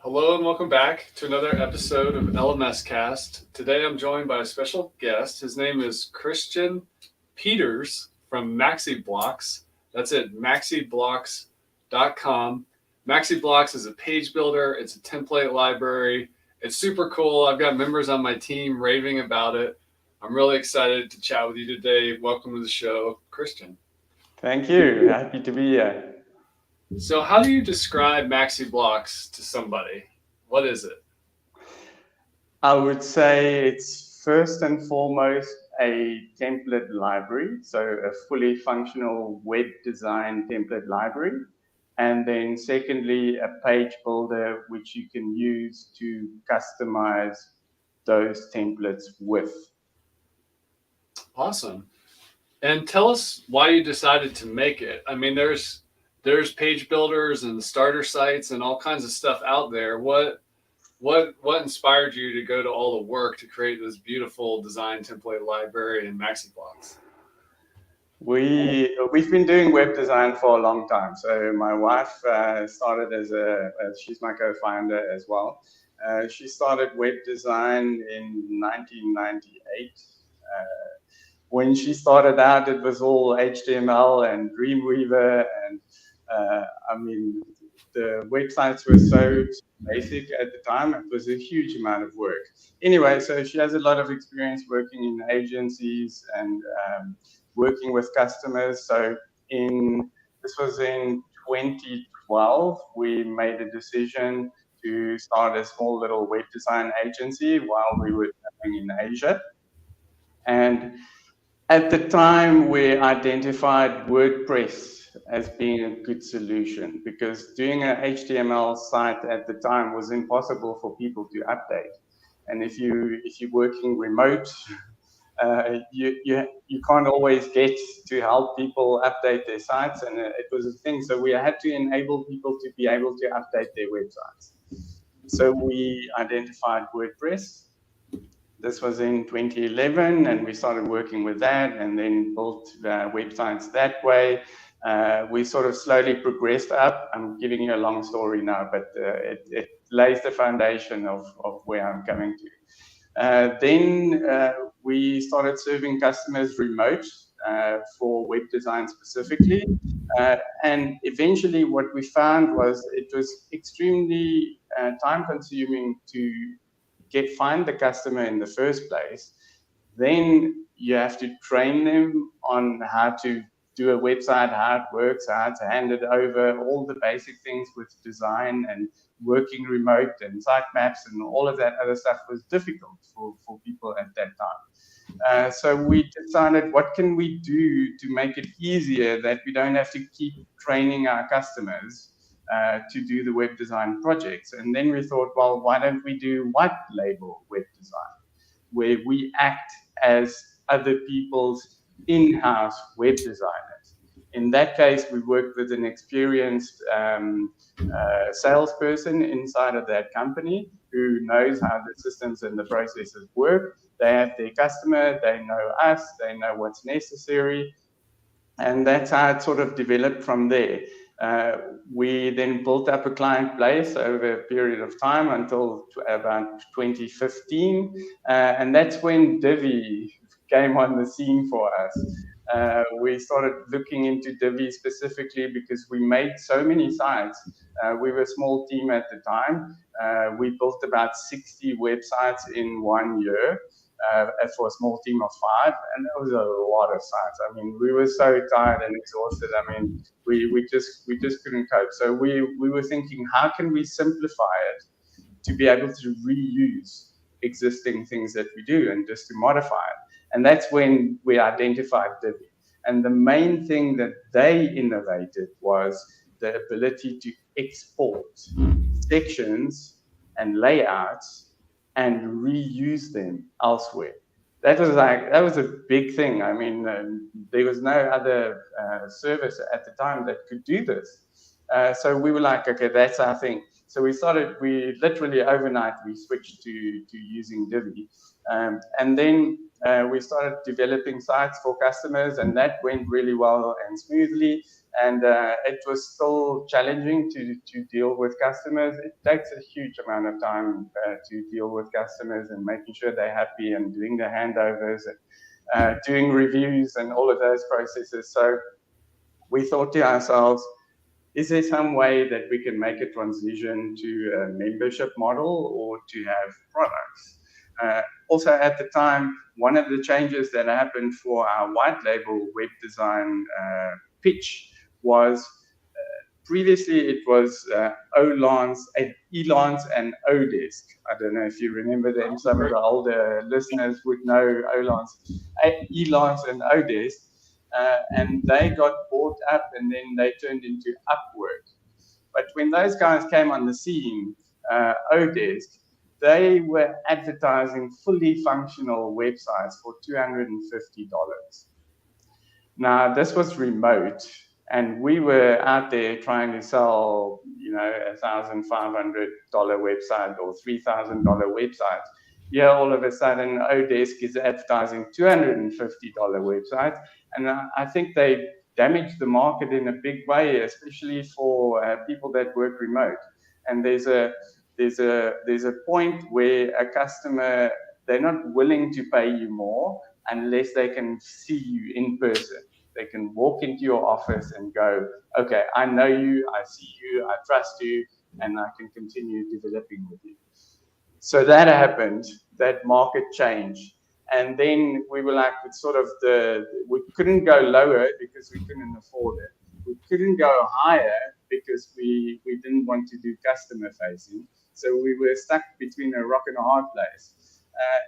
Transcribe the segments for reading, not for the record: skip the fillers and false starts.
Hello and welcome back to another episode of LMS Cast. Today I'm joined by a special guest. His name is Christian Peters from Maxi Blocks. That's it, maxiblocks.com. Maxi Blocks is a page builder, it's a template library. It's super cool. I've got members on my team raving about it. I'm really excited to chat with you today. Welcome to the show, Christian. Thank you. Happy to be here. So, how do you describe Maxi Blocks to somebody? What is it? I would say it's first and foremost a template library, so a fully functional web design template library. And then secondly, a page builder which you can use to customize those templates with. Awesome. And tell us why you decided to make it. I mean, there's page builders and starter sites and all kinds of stuff out there. What inspired you to go to all the work to create this beautiful design template library in MaxiBlocks? We've been doing web design for a long time. So my wife started she's my co-founder as well. She started web design in 1998. When she started out, it was all HTML and Dreamweaver, and I mean, the websites were so basic at the time. It was a huge amount of work. Anyway, so she has a lot of experience working in agencies and working with customers. So this was in 2012, we made a decision to start a small little web design agency while we were traveling in Asia. And at the time, we identified WordPress as being a good solution because doing an HTML site at the time was impossible for people to update. And if you're working remote, you can't always get to help people update their sites, and it was a thing. So we had to enable people to be able to update their websites. So we identified WordPress. This was in 2011, and we started working with that and then built websites that way. We sort of slowly progressed up. I'm giving you a long story now, but it lays the foundation of where I'm coming to. Then we started serving customers remote for web design specifically. And eventually what we found was it was extremely time consuming to find the customer in the first place. Then you have to train them on how to do a website, how it works, how to hand it over, all the basic things with design and working remote and sitemaps and all of that other stuff was difficult for people at that time. So we decided, what can we do to make it easier that we don't have to keep training our customers to do the web design projects? And then we thought, well, why don't we do white label web design, where we act as other people's in-house web designers. In that case, we worked with an experienced salesperson inside of that company who knows how the systems and the processes work. They have their customer, they know us, they know what's necessary, and that's how it sort of developed from there. We then built up a client base over a period of time until about 2015, and that's when Divi came on the scene for us. We started looking into Divi specifically because we made so many sites. We were a small team at the time. We built about 60 websites in 1 year. For a small team of 5, and that was a lot of sites. I mean, we were so tired and exhausted. I mean, we just couldn't cope. So we were thinking, how can we simplify it to be able to reuse existing things that we do and just to modify it? And that's when we identified Divi. And the main thing that they innovated was the ability to export sections and layouts and reuse them elsewhere. That was a big thing. I mean, there was no other service at the time that could do this. So we were like, okay, that's our thing. So we literally overnight, we switched to using Divi. And then we started developing sites for customers, and that went really well and smoothly. and it was still challenging to deal with customers. It takes a huge amount of time to deal with customers and making sure they're happy and doing the handovers and doing reviews and all of those processes. So we thought to ourselves, is there some way that we can make a transition to a membership model or to have products? Also, at the time, one of the changes that happened for our white label web design pitch was previously it was Olance, Elance, and Odesk. I don't know if you remember them. Some of the older listeners would know Olance, Elance, and Odesk. And they got bought up and then they turned into Upwork. But when those guys came on the scene, Odesk, they were advertising fully functional websites for $250. Now, this was remote, and we were out there trying to sell, $1,500 website or $3,000 website. Here, all of a sudden, Odesk is advertising $250 websites, and I think they damaged the market in a big way, especially for people that work remote. And there's a point where a customer, they're not willing to pay you more unless they can see you in person. They can walk into your office and go, okay, I know you, I see you, I trust you, and I can continue developing with you. So that happened, that market changed. And then we were like, we couldn't go lower because we couldn't afford it. We couldn't go higher because we didn't want to do customer facing. So we were stuck between a rock and a hard place.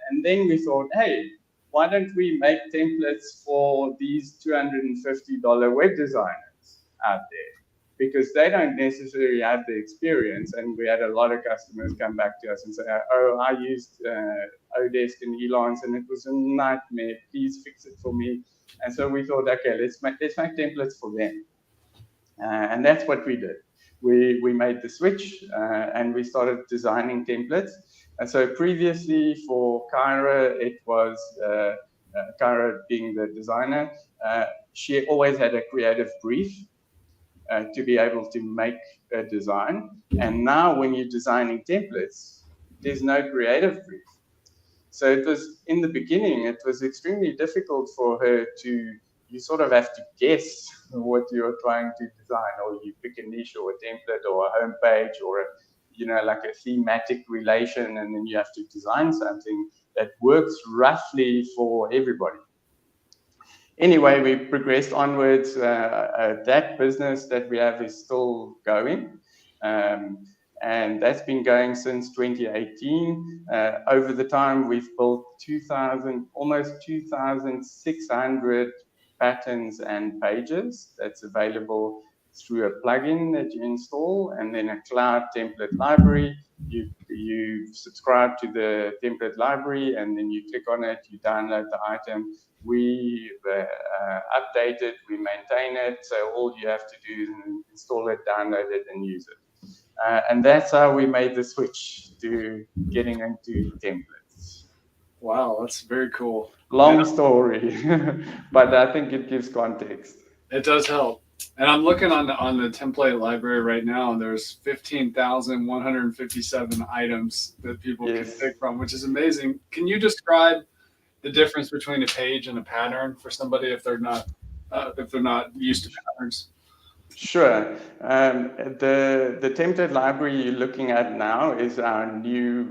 And then we thought, hey, why don't we make templates for these $250 web designers out there? Because they don't necessarily have the experience. And we had a lot of customers come back to us and say, oh, I used Odesk and Elance and it was a nightmare. Please fix it for me. And so we thought, okay, let's make templates for them. And that's what we did. We made the switch and we started designing templates. And so previously for Kyra, it was Kyra being the designer. She always had a creative brief to be able to make a design. And now when you're designing templates, there's no creative brief. So it was, in the beginning, it was extremely difficult for her you sort of have to guess what you're trying to design, or you pick a niche or a template or a homepage or like a thematic relation, and then you have to design something that works roughly for everybody. Anyway, we progressed onwards. That business that we have is still going. And that's been going since 2018. Over the time, we've built almost 2,600 patterns and pages that's available through a plugin that you install, and then a cloud template library. You subscribe to the template library, and then you click on it, you download the item. We update it, we maintain it, so all you have to do is install it, download it, and use it. And that's how we made the switch to getting into templates. Wow, that's very cool. Long story, but I think it gives context. It does help. And I'm looking on the template library right now, and there's 15,157 items that people can pick from, which is amazing. Can you describe the difference between a page and a pattern for somebody if they're not used to patterns? Sure. The template library you're looking at now is our new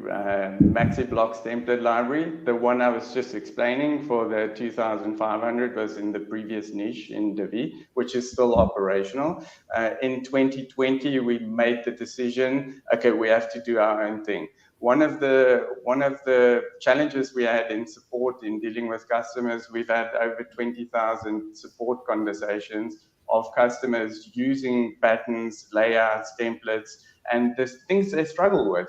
Maxi Blocks template library. The one I was just explaining for the 2,500 was in the previous niche in Divi, which is still operational. In 2020, we made the decision, okay, we have to do our own thing. One of the challenges we had in support in dealing with customers, we've had over 20,000 support conversations of customers using patterns, layouts, templates, and the things they struggle with.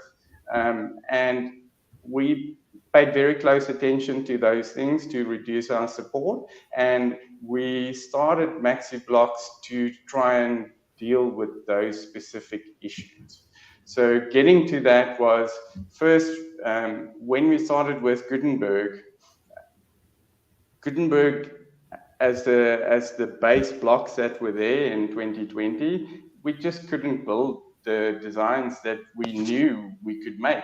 And we paid very close attention to those things to reduce our support. And we started Maxi Blocks to try and deal with those specific issues. So getting to that was first, when we started with Gutenberg as the base blocks that were there in 2020, we just couldn't build the designs that we knew we could make.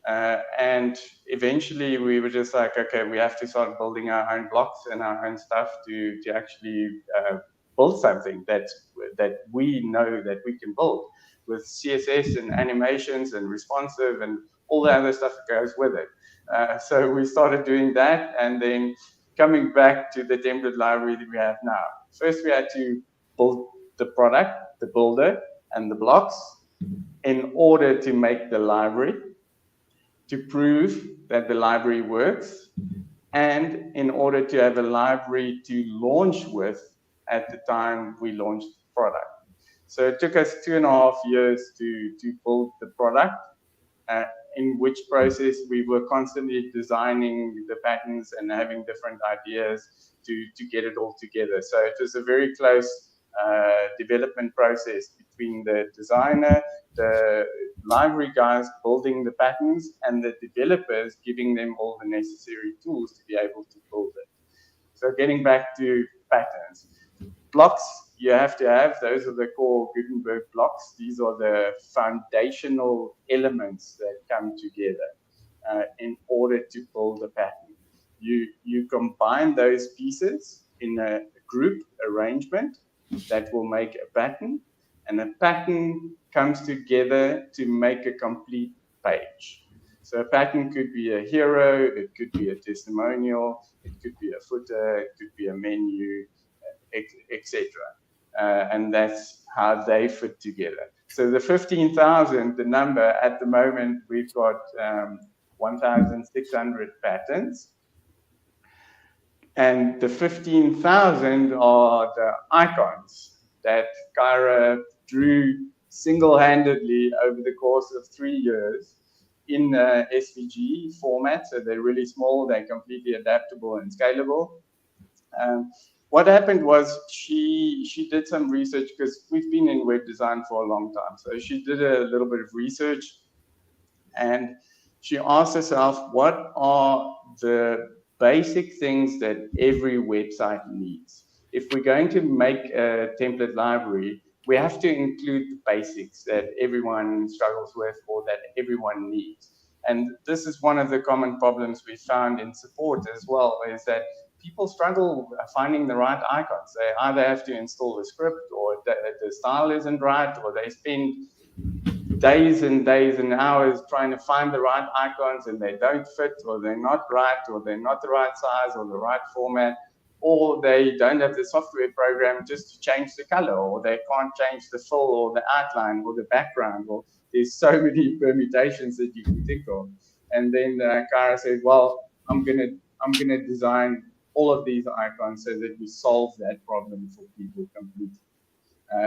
And eventually we were just like, okay, we have to start building our own blocks and our own stuff to actually build something that we know that we can build with CSS and animations and responsive and all the other stuff that goes with it. So we started doing that, and then coming back to the template library that we have now. First, we had to build the product, the builder, and the blocks in order to make the library, to prove that the library works, and in order to have a library to launch with at the time we launched the product. So it took us 2.5 years to build the product, uh, in which process we were constantly designing the patterns and having different ideas to get it all together. So it was a very close development process between the designer, the library guys building the patterns, and the developers giving them all the necessary tools to be able to build it. So getting back to patterns, blocks you have to have, those are the core Gutenberg blocks. These are the foundational elements that come together in order to build a pattern. You combine those pieces in a group arrangement that will make a pattern, and a pattern comes together to make a complete page. So a pattern could be a hero, it could be a testimonial, it could be a footer, it could be a menu, etc. And that's how they fit together. So the 15,000, the number at the moment, we've got 1,600 patterns. And the 15,000 are the icons that Kyra drew single-handedly over the course of 3 years in SVG format. So they're really small, they're completely adaptable and scalable. What happened was she did some research, because we've been in web design for a long time. So she did a little bit of research, and she asked herself, what are the basic things that every website needs? If we're going to make a template library, we have to include the basics that everyone struggles with or that everyone needs. And this is one of the common problems we found in support as well, is that people struggle finding the right icons. They either have to install a script, or the style isn't right, or they spend days and days and hours trying to find the right icons and they don't fit, or they're not right, or they're not the right size or the right format, or they don't have the software program just to change the color, or they can't change the fill or the outline or the background, or there's so many permutations that you can think of. And then Kyra said, well, I'm gonna design all of these icons so that we solve that problem for people completely.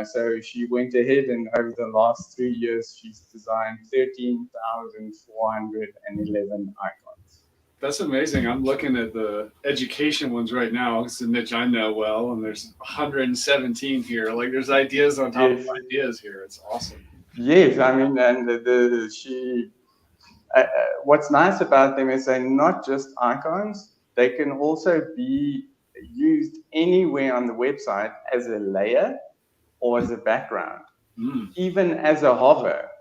So she went ahead, and over the last 3 years, she's designed 13,411 icons. That's amazing. I'm looking at the education ones right now. It's a niche I know well, and there's 117 here. Like, there's ideas on top of ideas here. It's awesome. Yes, I mean, and what's nice about them is they're not just icons. They can also be used anywhere on the website as a layer or as a background, even as a hover.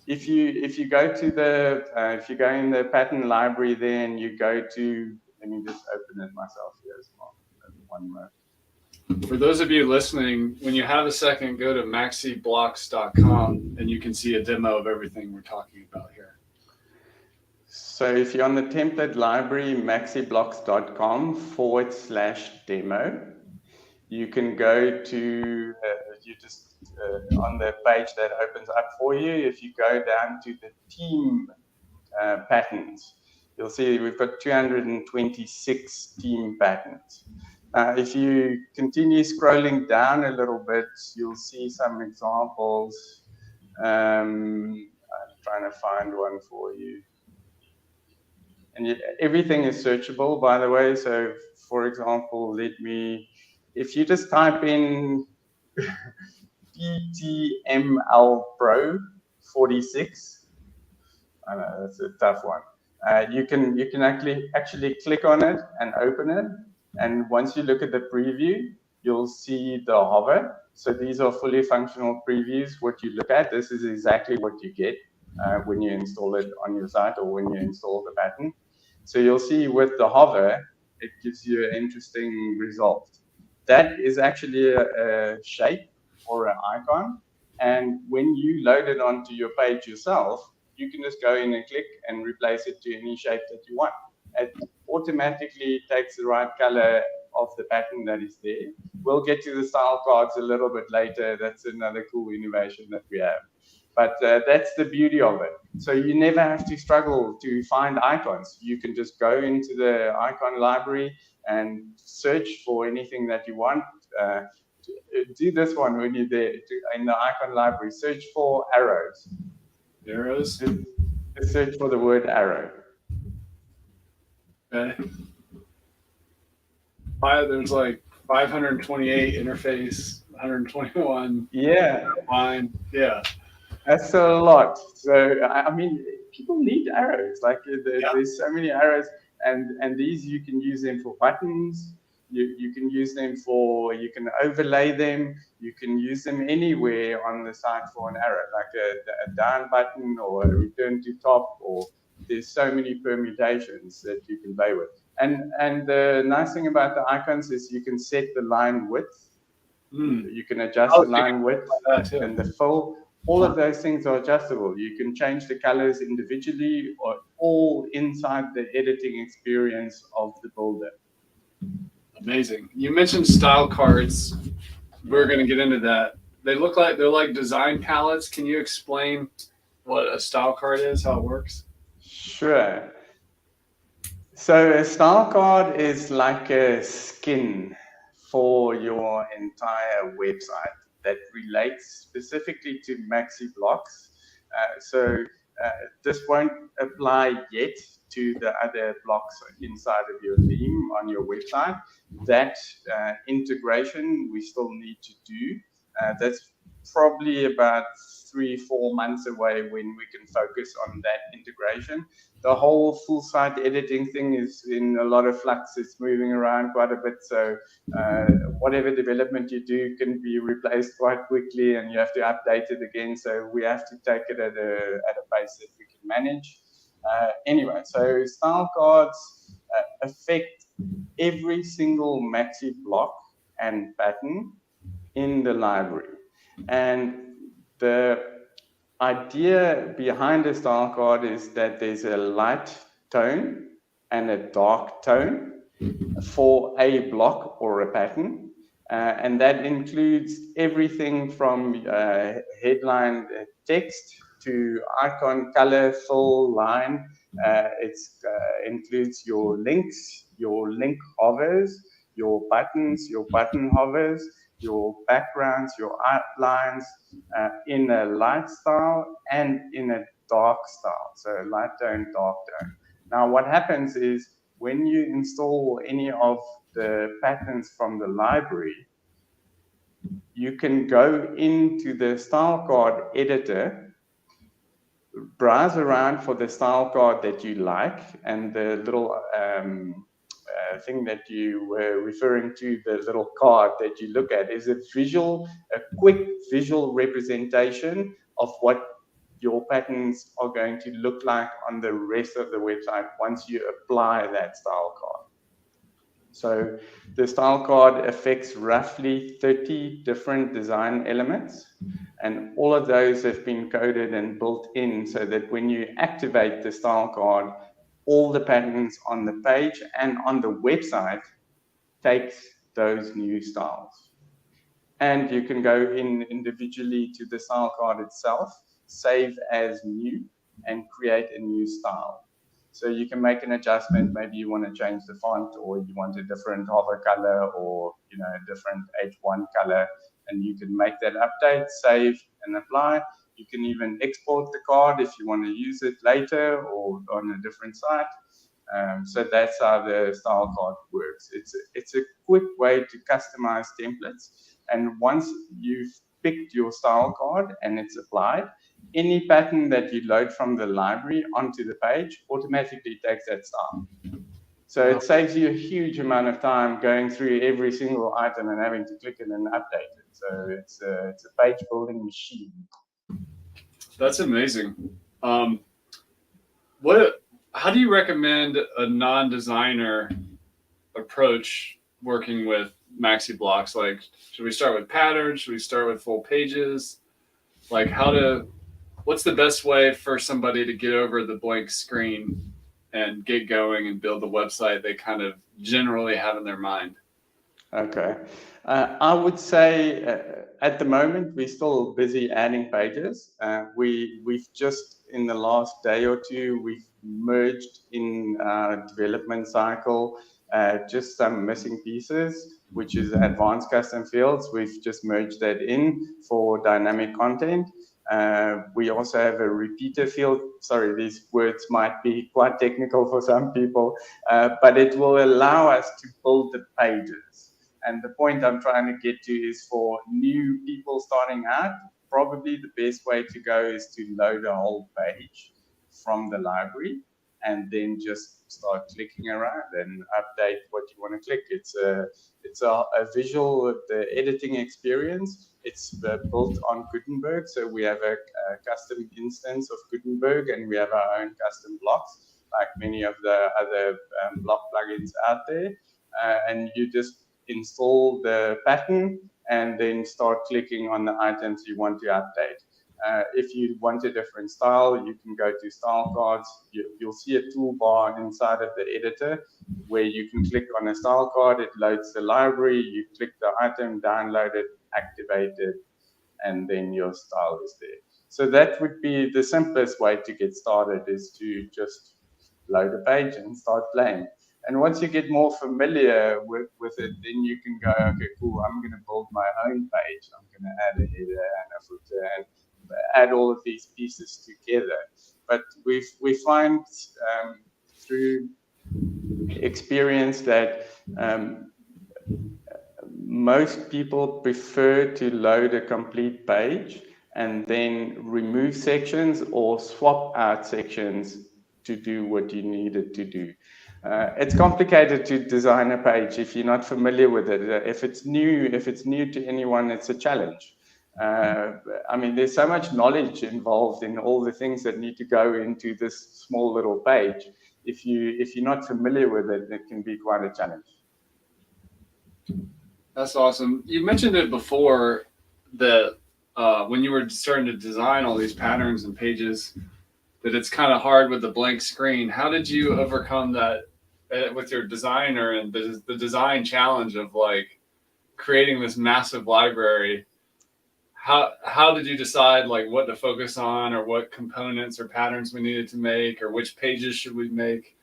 If you go to the if you go in the pattern library, then you go to, let me just open it myself here as well. One more. For those of you listening, when you have a second, go to maxiblocks.com and you can see a demo of everything we're talking about here. So if you're on the template library, maxiblocks.com/demo, you can go to, you just on the page that opens up for you, if you go down to the team patterns, you'll see we've got 226 team patterns. If you continue scrolling down a little bit, you'll see some examples. I'm trying to find one for you. And everything is searchable, by the way. So, for example, if you just type in PTML Pro 46, I know that's a tough one. You can actually click on it and open it, And once you look at the preview, you'll see the hover. So these are fully functional previews. What you look at, this is exactly what you get when you install it on your site or when you install the pattern. So you'll see with the hover, it gives you an interesting result. That is actually a shape or an icon. And when you load it onto your page yourself, you can just go in and click and replace it to any shape that you want. It automatically takes the right color of the pattern that is there. We'll get to the style cards a little bit later. That's another cool innovation that we have. But that's the beauty of it. So you never have to struggle to find icons. You can just go into the icon library and search for anything that you want. Do this one when you're there in the icon library. Search for arrows. Arrows. Just search for the word arrow. Okay. There's like 528 interface, 121. Yeah. Fine. Yeah. That's a lot. So I mean, people need arrows. Like Yeah. there's so many arrows, and these you can use them for buttons. You can use them for, you can overlay them. You can use them anywhere on the site for an arrow, like a down button or a return to top, or there's so many permutations that you can play with. And the nice thing about the icons is you can set the line width. You can adjust the line width and the fill. All of those things are adjustable. You can change the colors individually or all inside the editing experience of the builder. Amazing. You mentioned style cards. We're going to get into that. They look like they're like design palettes. Can you explain what a style card is, how it works? Sure. So a style card is like a skin for your entire website that relates specifically to Maxi blocks. This won't apply yet to the other blocks inside of your theme on your website. That integration we still need to do. That's probably about 3-4 months away when we can focus on that integration. The whole full site editing thing is in a lot of flux. It's moving around quite a bit. So whatever development you do can be replaced quite quickly, and you have to update it again. So we have to take it at a pace that we can manage. Anyway, so style cards affect every single Maxi block and pattern in the library. And the idea behind a style card is that there's a light tone and a dark tone for a block or a pattern. And that includes everything from headline text to icon color, fill, line. It includes your links, your link hovers, your buttons, your button hovers, your backgrounds, your outlines in a light style and in a dark style. So light tone, dark tone. Now what happens is when you install any of the patterns from the library, you can go into the style card editor, browse around for the style card that you like, and the little thing that you were referring to, the little card that you look at, is a quick visual representation of what your patterns are going to look like on the rest of the website once you apply that style card. So the style card affects roughly 30 different design elements, and all of those have been coded and built in so that when you activate the style card, all the patterns on the page and on the website take those new styles. And you can go in individually to the style card itself, save as new, and create a new style. So you can make an adjustment. Maybe you want to change the font, or you want a different hover color, or a different H1 color, and you can make that update, save, and apply. You can even export the card if you want to use it later or on a different site. So that's how the style card works. It's a quick way to customize templates. And once you've picked your style card and it's applied, any pattern that you load from the library onto the page automatically takes that style. So it saves you a huge amount of time going through every single item and having to click it and update it. So it's a page building machine. That's amazing. What? How do you recommend a non-designer approach working with Maxi blocks? Like, should we start with patterns? Should we start with full pages? Like, what's the best way for somebody to get over the blank screen and get going and build the website they kind of generally have in their mind? Okay. I would say at the moment we're still busy adding pages. We've just in the last day or two we've merged in our development cycle just some missing pieces, which is advanced custom fields. We've just merged that in for dynamic content. We also have a repeater field. Sorry, these words might be quite technical for some people, but it will allow us to build the pages. And the point I'm trying to get to is for new people starting out, probably the best way to go is to load a whole page from the library and then just start clicking around and update what you want to click. It's a visual, the editing experience. It's built on Gutenberg, so we have a custom instance of Gutenberg, and we have our own custom blocks, like many of the other block plugins out there. And you just install the pattern and then start clicking on the items you want to update. If you want a different style, you can go to style cards. You'll see a toolbar inside of the editor where you can click on a style card. It loads the library. You click the item, download it, activate it, and then your style is there. So that would be the simplest way to get started, is to just load a page and start playing. And once you get more familiar with it, then you can go, okay, cool, I'm going to build my own page. I'm going to add a header and a footer and add all of these pieces together. But we find through experience that most people prefer to load a complete page and then remove sections or swap out sections to do what you need it to do. It's complicated to design a page if you're not familiar with it. If it's new to anyone, it's a challenge. I mean, there's so much knowledge involved in all the things that need to go into this small little page. If you're not familiar with it, it can be quite a challenge. That's awesome. You mentioned it before that when you were starting to design all these patterns and pages, that it's kind of hard with the blank screen. How did you overcome that with your designer and the design challenge of like creating this massive library? How did you decide like what to focus on, or what components or patterns we needed to make, or which pages should we make?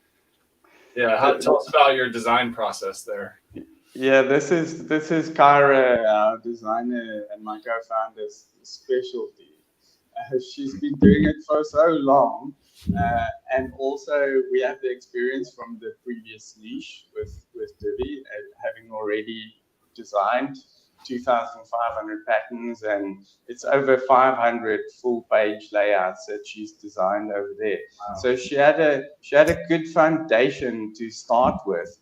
Yeah, tell us about your design process there. Yeah, this is Kyra, our designer and my co-founder's specialty. She's been doing it for so long, and also we have the experience from the previous niche with Divi, having already designed 2,500 patterns, and it's over 500 full page layouts that she's designed over there. Wow. So she had a good foundation to start with.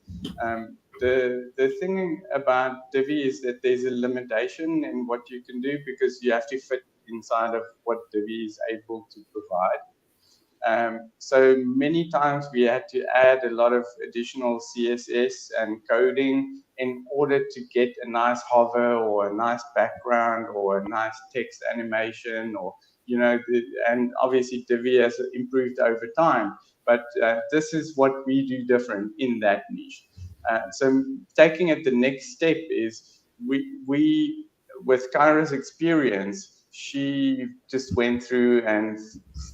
The thing about Divi is that there's a limitation in what you can do, because you have to fit inside of what Divi is able to provide. So many times we had to add a lot of additional CSS and coding in order to get a nice hover or a nice background or a nice text animation, or and obviously Divi has improved over time, but this is what we do different in that niche. So taking it the next step is we with Kyra's experience, she just went through and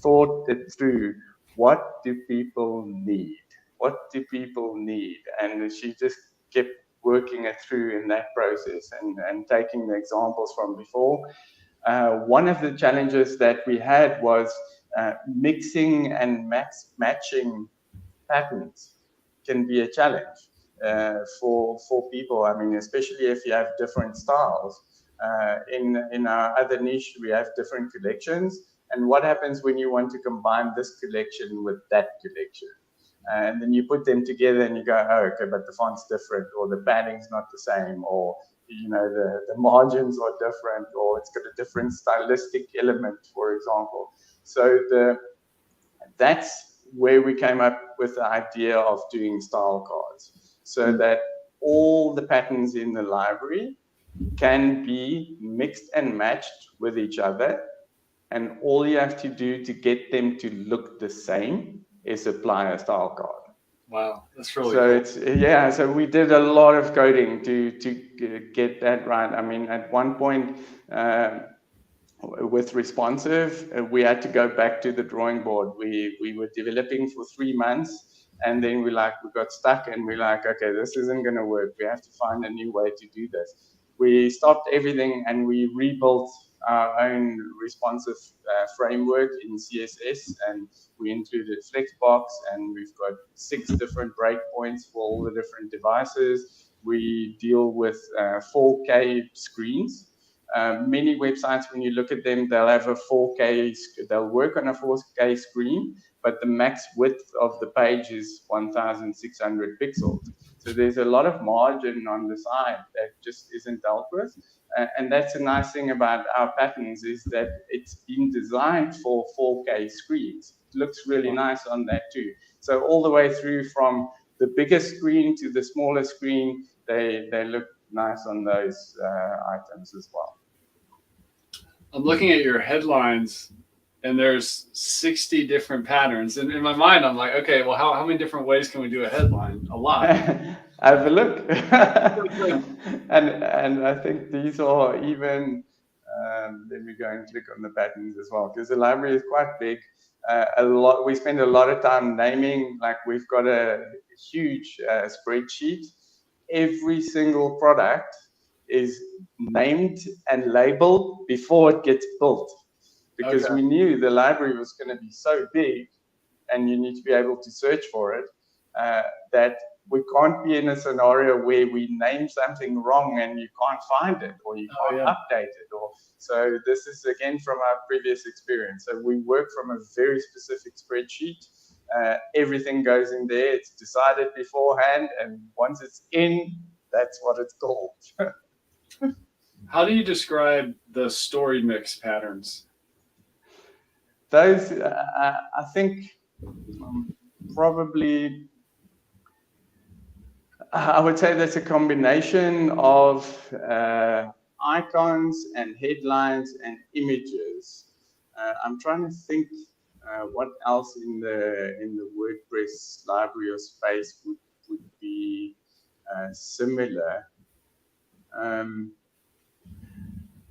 thought it through. What do people need? What do people need? And she just kept working it through in that process and taking the examples from before. One of the challenges that we had was mixing and matching patterns can be a challenge for people. I mean, especially if you have different styles. In our other niche, we have different collections. And what happens when you want to combine this collection with that collection? And then you put them together and you go, oh, okay, but the font's different, or the padding's not the same, or the margins are different, or it's got a different stylistic element, for example. So that's where we came up with the idea of doing style cards, so that all the patterns in the library can be mixed and matched with each other, and all you have to do to get them to look the same is apply a style card. Wow, that's really So cool. so we did a lot of coding to get that right. I mean, at one point, with responsive, we had to go back to the drawing board. We were developing for 3 months, and then we got stuck, and we're like, okay, this isn't going to work. We have to find a new way to do this. We stopped everything and we rebuilt our own responsive framework in CSS, and we included Flexbox, and we've got 6 different breakpoints for all the different devices. We deal with 4K screens. Many websites, when you look at them, they'll have a 4K, they'll work on a 4K screen, but the max width of the page is 1,600 pixels. So there's a lot of margin on the side that just isn't dealt with. And that's the nice thing about our patterns, is that it's been designed for 4K screens. It looks really nice on that too. So all the way through from the biggest screen to the smaller screen, they look nice on those items as well. I'm looking at your headlines, and there's 60 different patterns. And in my mind, I'm like, okay, well, how many different ways can we do a headline? A lot. Have a look. and I think these are even, let me go and click on the patterns as well, because the library is quite big. We spend a lot of time naming, like we've got a huge spreadsheet. Every single product is named and labeled before it gets built, because we knew the library was going to be so big and you need to be able to search for it, that we can't be in a scenario where we name something wrong and you can't find it, or you can't update it. So this is again from our previous experience. So we work from a very specific spreadsheet. Everything goes in there. It's decided beforehand, and once it's in, that's what it's called. How do you describe the story mix patterns? Those, I think, probably, I would say that's a combination of icons and headlines and images. I'm trying to think what else in the WordPress library or space would be similar.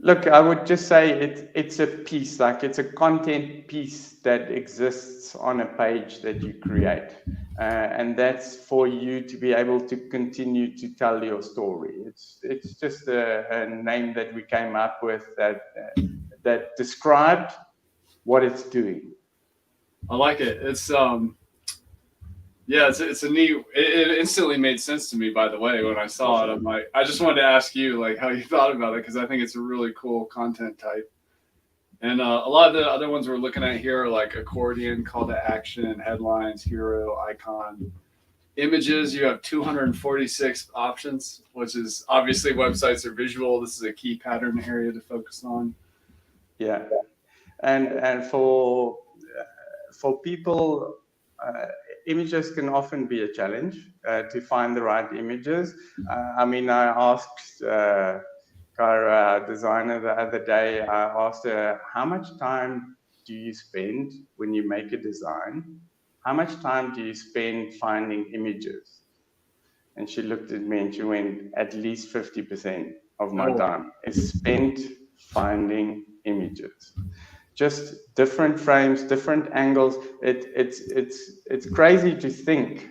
Look, I would just say it's a piece, like it's a content piece that exists on a page that you create. And that's for you to be able to continue to tell your story. It's just a name that we came up with that described what it's doing. I like it. It's it's a neat. It instantly made sense to me. By the way, when I saw it, I'm like, I just wanted to ask you like how you thought about it, because I think it's a really cool content type. And a lot of the other ones we're looking at here are like accordion, call to action, headlines, hero, icon, images. You have 246 options, which is obviously websites are visual. This is a key pattern area to focus on. Yeah, and for people, images can often be a challenge to find the right images. I mean, I asked Cara, our designer, the other day, I asked her, how much time do you spend when you make a design? How much time do you spend finding images? And she looked at me and she went, at least 50% of my time is spent finding images. Just different frames, different angles. It's crazy to think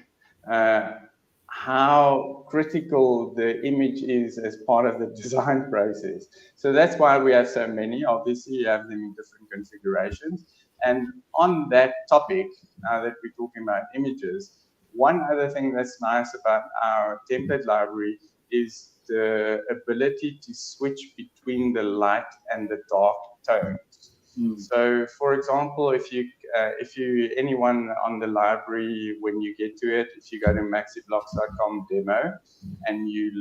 how critical the image is as part of the design process. So that's why we have so many. Obviously, you have them in different configurations. And on that topic, now that we're talking about images, one other thing that's nice about our template library is the ability to switch between the light and the dark tones. So, for example, if you anyone on the library, when you get to it, if you go to maxiblocks.com demo and you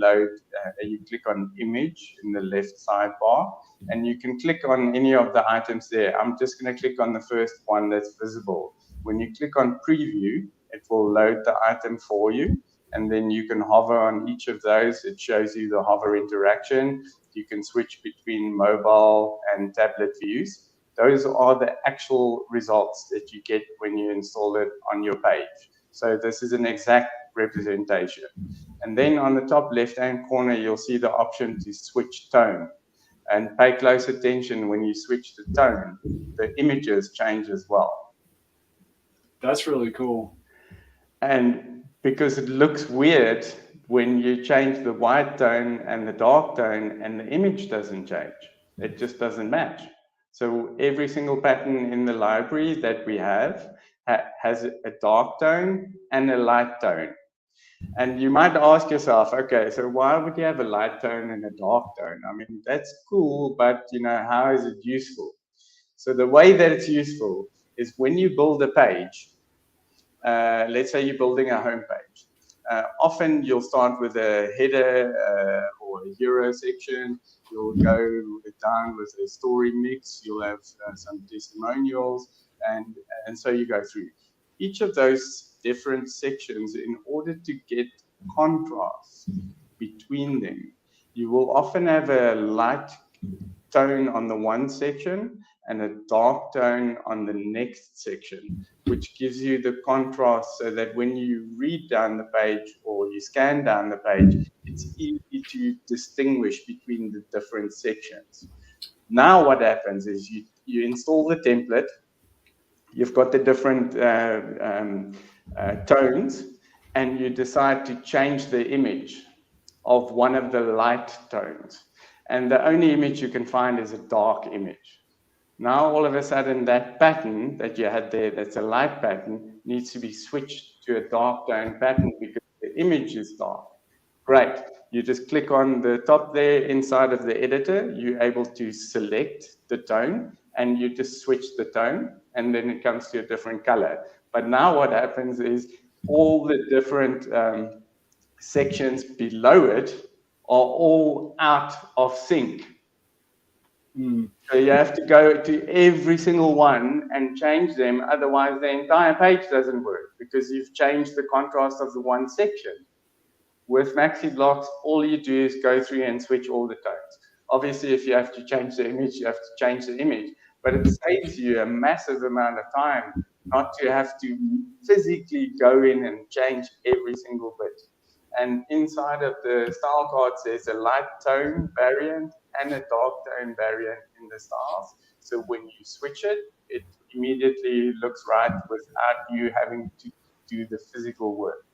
you click on image in the left sidebar, and you can click on any of the items there. I'm just going to click on the first one that's visible. When you click on preview, it will load the item for you, and then you can hover on each of those. It shows you the hover interaction. You can switch between mobile and tablet views. Those are the actual results that you get when you install it on your page. So this is an exact representation. And then on the top left-hand corner, you'll see the option to switch tone. And pay close attention when you switch the tone, the images change as well. That's really cool. And because it looks weird when you change the white tone and the dark tone and the image doesn't change. It just doesn't match. So every single pattern in the library that we have has a dark tone and a light tone. And you might ask yourself, okay, so why would you have a light tone and a dark tone? I mean, that's cool, but how is it useful? So the way that it's useful is when you build a page, let's say you're building a home page. Often you'll start with a header or a hero section. You'll go down with a story mix. You'll have some testimonials, and so you go through each of those different sections. In order to get contrast between them, you will often have a light tone on the one section and a dark tone on the next section, which gives you the contrast so that when you read down the page or you scan down the page, it's easy to distinguish between the different sections. Now what happens is you install the template, you've got the different tones, and you decide to change the image of one of the light tones. And the only image you can find is a dark image. Now, all of a sudden, that pattern that you had there, that's a light pattern, needs to be switched to a dark tone pattern because the image is dark. Great. You just click on the top there inside of the editor. You're able to select the tone, and you just switch the tone, and then it comes to a different color. But now what happens is all the different sections below it are all out of sync. So you have to go to every single one and change them. Otherwise, the entire page doesn't work because you've changed the contrast of the one section. With Maxi Blocks, all you do is go through and switch all the tones. Obviously, if you have to change the image, you have to change the image. But it saves you a massive amount of time not to have to physically go in and change every single bit. And inside of the style cards, there's a light tone variant and a dark tone variant in the styles. So when you switch it, it immediately looks right without you having to do the physical work.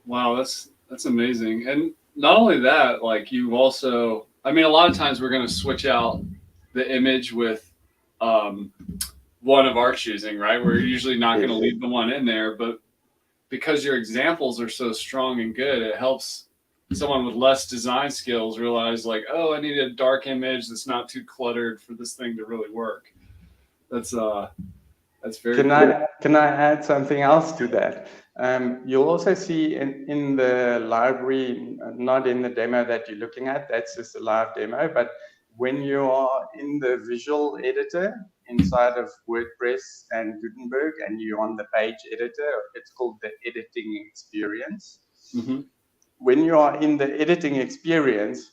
Wow, that's amazing. And not only that, like you've also, I mean, a lot of times we're going to switch out the image with one of our choosing, right? We're usually not going to leave the one in there, but because your examples are so strong and good, it helps someone with less design skills realize like, oh, I need a dark image that's not too cluttered for this thing to really work. That's very cool. Can I add something else to that? You'll also see in the library, not in the demo that you're looking at, that's just a live demo, but when you are in the visual editor inside of WordPress and Gutenberg and you're on the page editor, it's called the editing experience. Mm-hmm. When you are in the editing experience,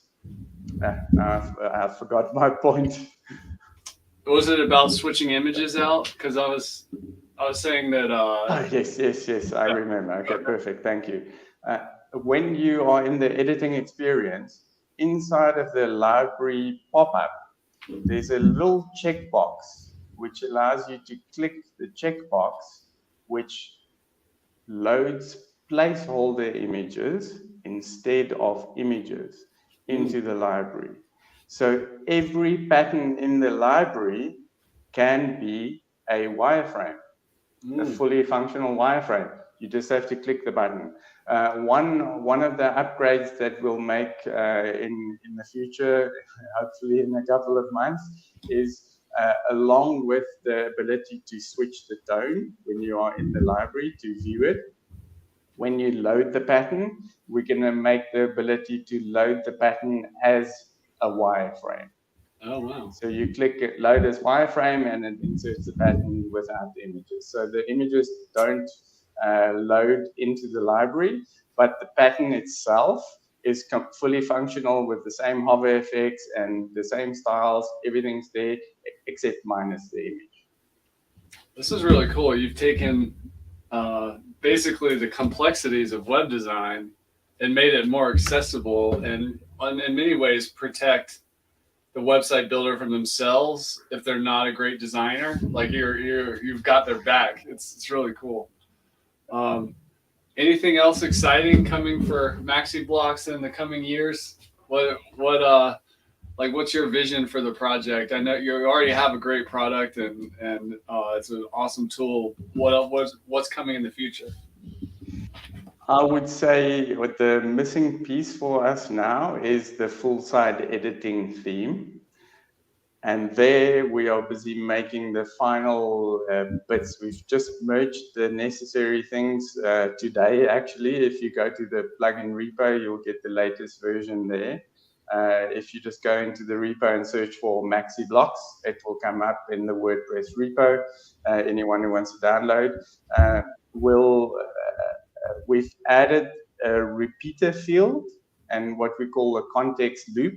I forgot my point. Was it about switching images out? Because I was saying that. Yes, I remember. Okay, perfect. Thank you. When you are in the editing experience, inside of the library pop-up, there's a little checkbox which allows you to click the checkbox, which loads placeholder images instead of images into the library. So every pattern in the library can be a wireframe, a fully functional wireframe. You just have to click the button. One of the upgrades that we'll make in the future, hopefully in a couple of months, is along with the ability to switch the tone when you are in the library to view it. When you load the pattern, we're going to make the ability to load the pattern as a wireframe. Oh, wow. So you click it, load as wireframe, and it inserts the pattern without the images. So the images don't load into the library, but the pattern itself is fully functional with the same hover effects and the same styles. Everything's there except minus the image. This is really cool. You've taken basically the complexities of web design and made it more accessible and in many ways protect the website builder from themselves if they're not a great designer. Like you've got their back. It's really cool. Um, Anything else exciting coming for Maxi Blocks in the coming years? What's your vision for the project? I know you already have a great product and it's an awesome tool. What's coming in the future? I would say what the missing piece for us now is the full site editing theme. And there we are busy making the final bits. We've just merged the necessary things today, actually. If you go to the plugin repo, you'll get the latest version there. If you just go into the repo and search for Maxi Blocks, it will come up in the WordPress repo. Anyone who wants to download we've added a repeater field and what we call a context loop.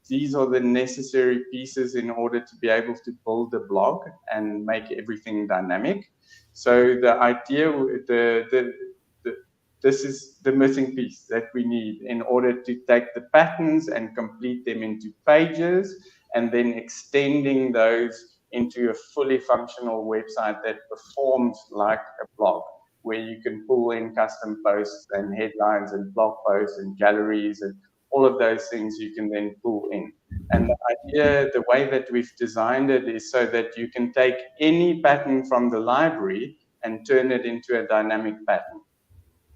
These are the necessary pieces in order to be able to build a blog and make everything dynamic. So the idea, this is the missing piece that we need in order to take the patterns and complete them into pages, and then extending those into a fully functional website that performs like a blog, where you can pull in custom posts and headlines and blog posts and galleries and all of those things you can then pull in. And the idea, the way that we've designed it is so that you can take any pattern from the library and turn it into a dynamic pattern,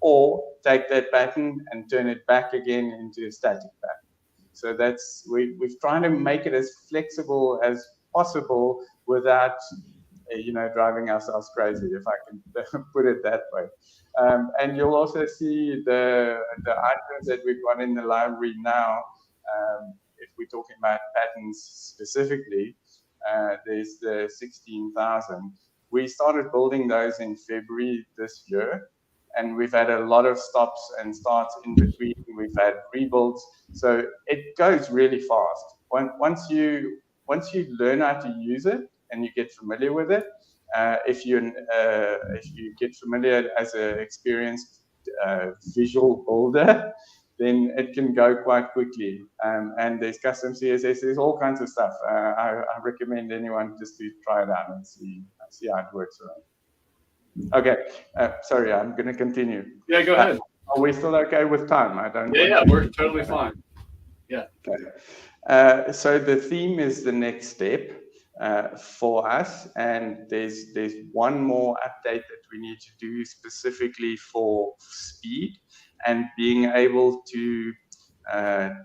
or take that pattern and turn it back again into a static pattern. So we've tried to make it as flexible as possible without driving ourselves crazy, if I can put it that way. And you'll also see the items that we've got in the library now. If we're talking about patterns specifically, there's the 16,000. We started building those in February this year, and we've had a lot of stops and starts in between. We've had rebuilds, so it goes really fast. Once you learn how to use it and you get familiar with it, if you get familiar as an experienced visual builder, then it can go quite quickly. And there's custom CSS, there's all kinds of stuff. I recommend anyone just to try it out and see how it works around. Okay, sorry, I'm going to continue. Yeah, go ahead. Are we still okay with time? I don't. Yeah, we're totally fine. Yeah. Okay. So the theme is the next step for us, and there's one more update that we need to do specifically for speed and being able to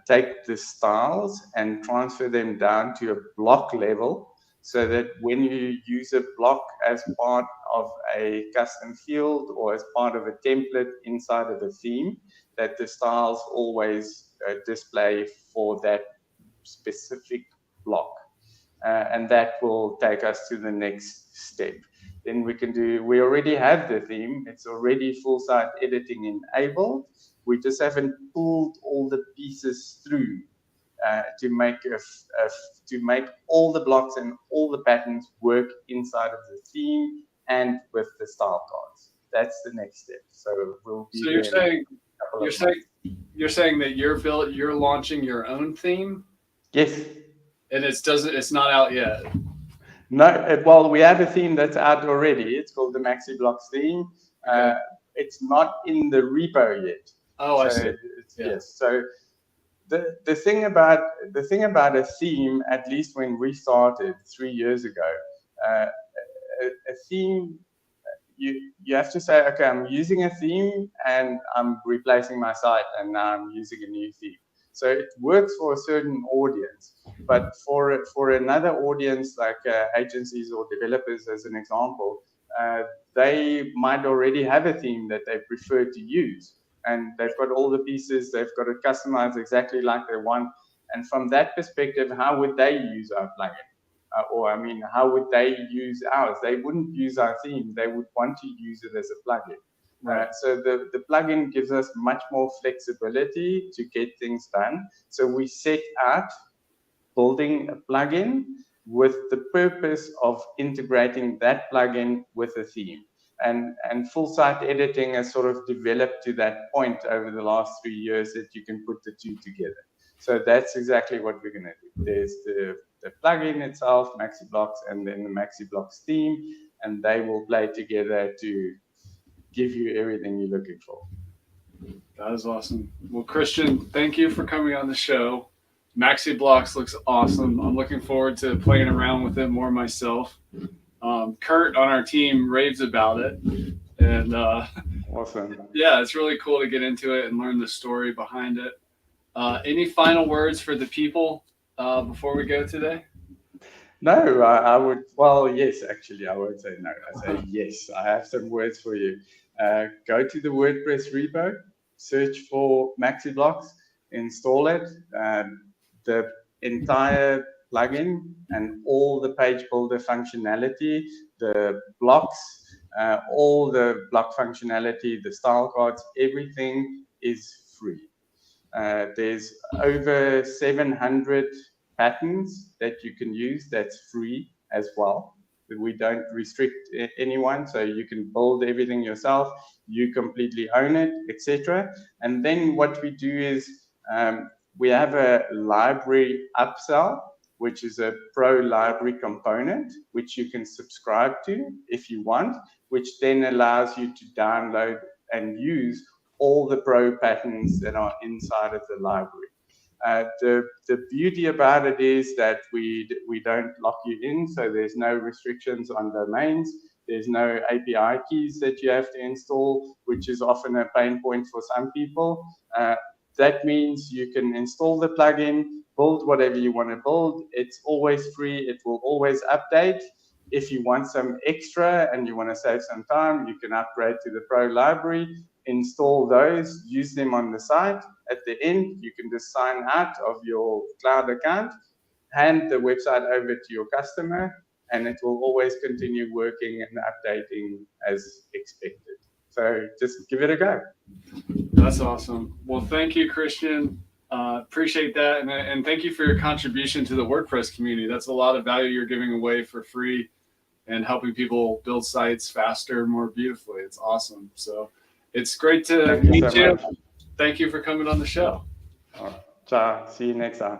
take the styles and transfer them down to a block level, so that when you use a block as part of a custom field or as part of a template inside of the theme, that the styles always display for that specific block. And that will take us to the next step. Then we already have the theme. It's already full site editing enabled. We just haven't pulled all the pieces through to make all the blocks and all the patterns work inside of the theme and with the style cards. That's the next step. So we'll be. So you're saying that you're launching your own theme? Yes. And it's not out yet. No, well, we have a theme that's out already. It's called the Maxi Blocks theme. Okay. It's not in the repo yet. Oh, so I see. Yes. So the thing about a theme, at least when we started 3 years ago, a theme, you have to say, okay, I'm using a theme and I'm replacing my site, and now I'm using a new theme. So it works for a certain audience, but for another audience like agencies or developers, as an example, they might already have a theme that they prefer to use, and they've got all the pieces, they've got it customized exactly like they want. And from that perspective, how would they use our plugin? Or I mean, how would they use ours? They wouldn't use our theme. They would want to use it as a plugin. Right. So the plugin gives us much more flexibility to get things done. So we set out building a plugin with the purpose of integrating that plugin with a theme. And full site editing has sort of developed to that point over the last 3 years that you can put the two together. So that's exactly what we're going to do. There's the plugin itself, Maxi Blocks, and then the Maxi Blocks theme, and they will play together to give you everything you're looking for. That is awesome. Well, Christian, thank you for coming on the show. Maxi Blocks looks awesome. I'm looking forward to playing around with it more myself. Kurt on our team raves about it. And awesome. Yeah, it's really cool to get into it and learn the story behind it. Any final words for the people before we go today? No, I would, well, yes, actually, I won't say no. I say yes. I have some words for you. Go to the WordPress repo, search for Maxi Blocks, install it. The entire plugin and all the page builder functionality, the blocks, all the block functionality, the style cards, everything is free. There's over 700 patterns that you can use that's free as well. We don't restrict anyone, so you can build everything yourself, you completely own it, etc. And then what we do is we have a library upsell, which is a pro library component, which you can subscribe to if you want, which then allows you to download and use all the pro patterns that are inside of the library. The beauty about it is that we don't lock you in, so there's no restrictions on domains. There's no API keys that you have to install, which is often a pain point for some people. That means you can install the plugin, build whatever you want to build. It's always free. It will always update. If you want some extra and you want to save some time, you can upgrade to the Pro library, install those, use them on the site. At the end, you can just sign out of your cloud account, hand the website over to your customer, and it will always continue working and updating as expected. So just give it a go. That's awesome. Well, thank you, Christian. Appreciate that. And thank you for your contribution to the WordPress community. That's a lot of value you're giving away for free and helping people build sites faster, more beautifully. It's awesome. So it's great to meet you. Thank you for coming on the show. Ciao. See you next time.